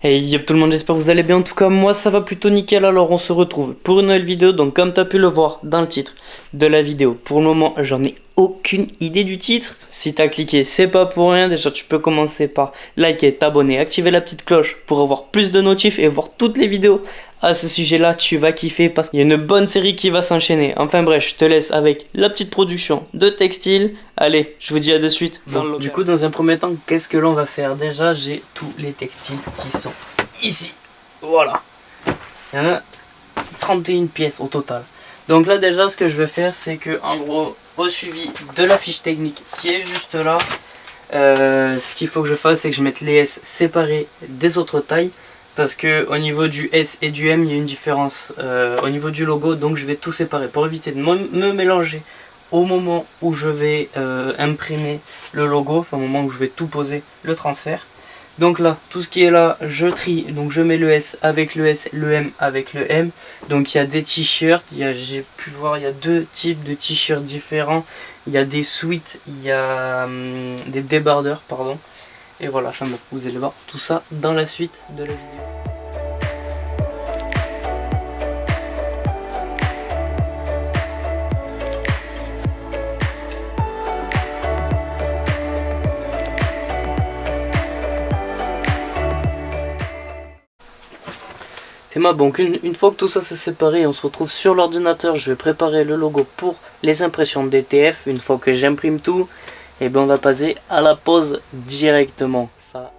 Hey yep tout le monde, j'espère que vous allez bien. En tout cas moi ça va plutôt nickel. Alors on se retrouve pour une nouvelle vidéo. Donc comme tu as pu le voir dans le titre de la vidéo, pour le moment j'en ai aucune idée du titre. Si tu as cliqué c'est pas pour rien. Déjà tu peux commencer par liker, t'abonner, activer la petite cloche pour avoir plus de notifs et voir toutes les vidéos à ce sujet là. Tu vas kiffer parce qu'il y a une bonne série qui va s'enchaîner. Enfin bref, je te laisse avec la petite production de textile. Allez, je vous dis à de suite. Bon, du coup dans un premier temps, qu'est-ce que l'on va faire? Déjà j'ai tous les textiles qui sont ici, voilà. Il y en a 31 pièces au total. Donc là déjà ce que je vais faire c'est que en gros au suivi de la fiche technique qui est juste là, ce qu'il faut que je fasse c'est que je mette les S séparés des autres tailles. Parce que au niveau du S et du M il y a une différence au niveau du logo. Donc je vais tout séparer pour éviter de me mélanger au moment où je vais imprimer le logo. Enfin au moment où je vais tout poser le transfert. Donc là, tout ce qui est là, je trie. Donc je mets le S avec le S, le M avec le M. Donc il y a des t-shirts, j'ai pu voir, il y a deux types de t-shirts différents. Il y a des sweats, il y a des débardeurs, pardon. Et voilà, enfin bon, vous allez voir tout ça dans la suite de la vidéo. C'est ma banque. Une fois que tout ça s'est séparé, on se retrouve sur l'ordinateur. Je vais préparer le logo pour les impressions DTF. Une fois que j'imprime tout, et ben on va passer à la pose directement. Ça.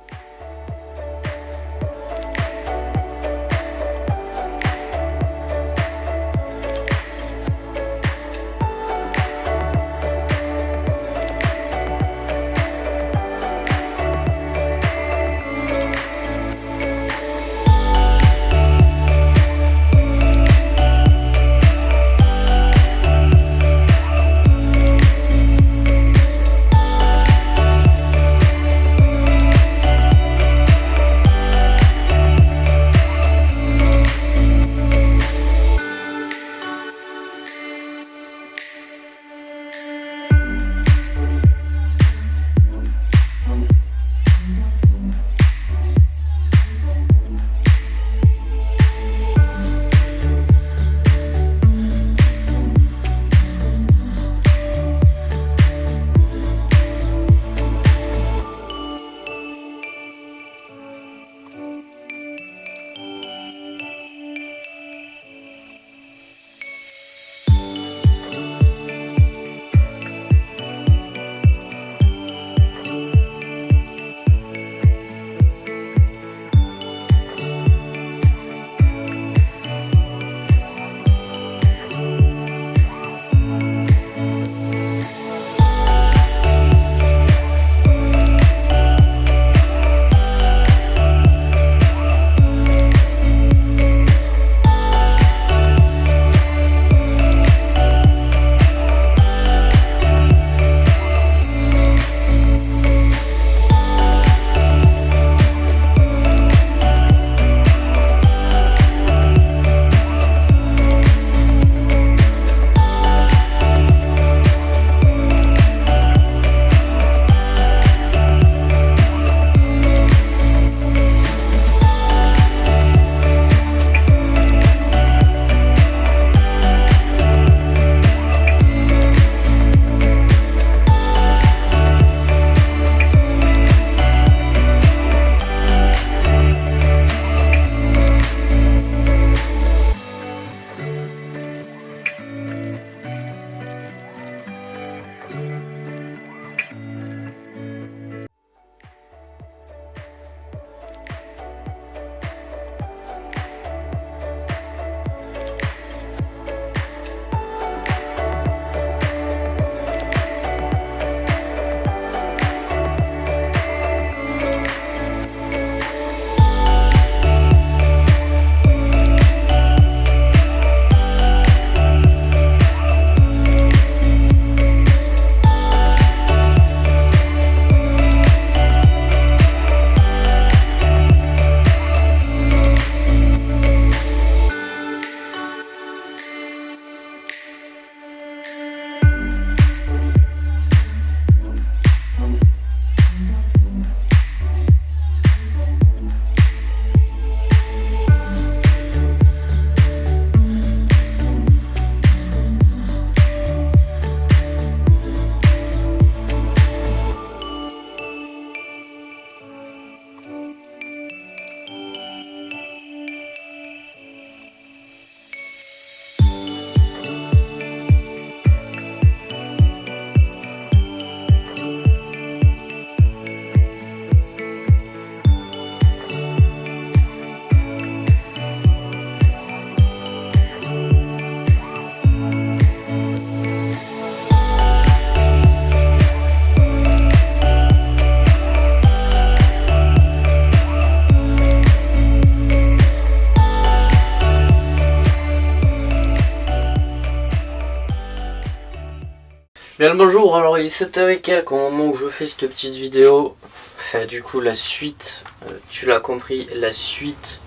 Bien le bonjour, alors il est 7h et quelques au moment où je fais cette petite vidéo. Enfin du coup la suite, tu l'as compris, la suite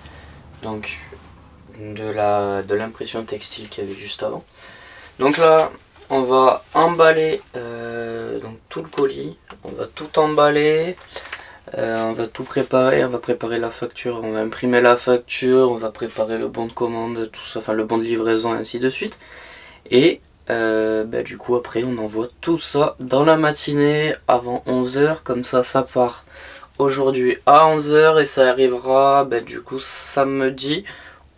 donc de l'impression textile qu'il y avait juste avant. Donc là on va emballer donc tout le colis, on va tout emballer, on va tout préparer, on va préparer la facture, on va imprimer la facture, on va préparer le bon de commande, tout ça, enfin le bon de livraison et ainsi de suite. Et du coup après on envoie tout ça dans la matinée avant 11h, comme ça part aujourd'hui à 11h et ça arrivera du coup samedi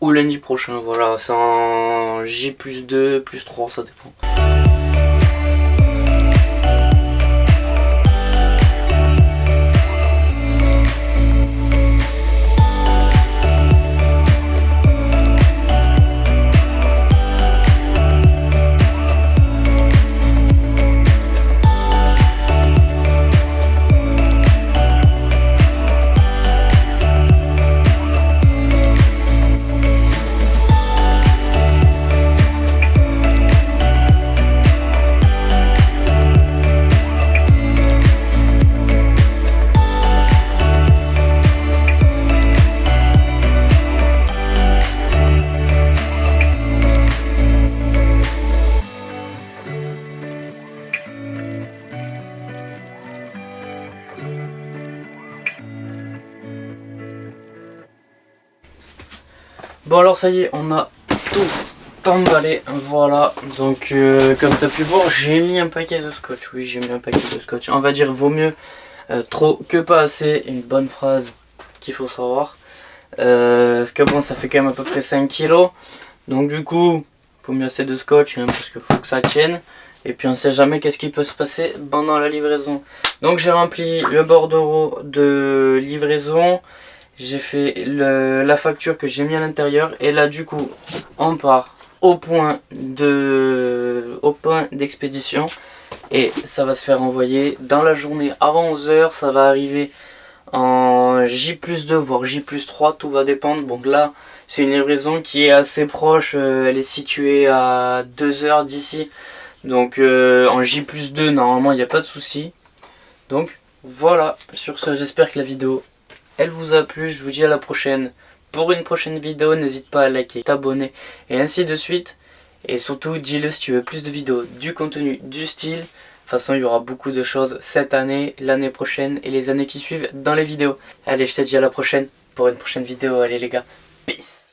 ou lundi prochain. Voilà, c'est en J+2, +3, ça dépend. Bon alors ça y est, on a tout emballé, voilà, donc comme tu as pu voir, j'ai mis un paquet de scotch, oui j'ai mis un paquet de scotch, on va dire vaut mieux trop que pas assez, une bonne phrase qu'il faut savoir, parce que bon ça fait quand même à peu près 5 kilos, donc du coup, vaut mieux assez de scotch, parce qu'il faut que ça tienne, et puis on sait jamais qu'est-ce qui peut se passer pendant la livraison. Donc j'ai rempli le bordereau de livraison. J'ai fait la facture que j'ai mis à l'intérieur et là du coup on part au point d'expédition et ça va se faire envoyer dans la journée avant 11h. Ça va arriver en J+2 voire J+3, tout va dépendre. Donc là c'est une livraison qui est assez proche, elle est située à 2h d'ici, donc en J+2 normalement il n'y a pas de souci. Donc voilà, sur ce j'espère que la vidéo elle vous a plu, je vous dis à la prochaine pour une prochaine vidéo. N'hésite pas à liker, t'abonner et ainsi de suite. Et surtout dis-le si tu veux plus de vidéos, du contenu, du style. De toute façon il y aura beaucoup de choses cette année, l'année prochaine et les années qui suivent dans les vidéos. Allez, je te dis à la prochaine pour une prochaine vidéo. Allez les gars, peace.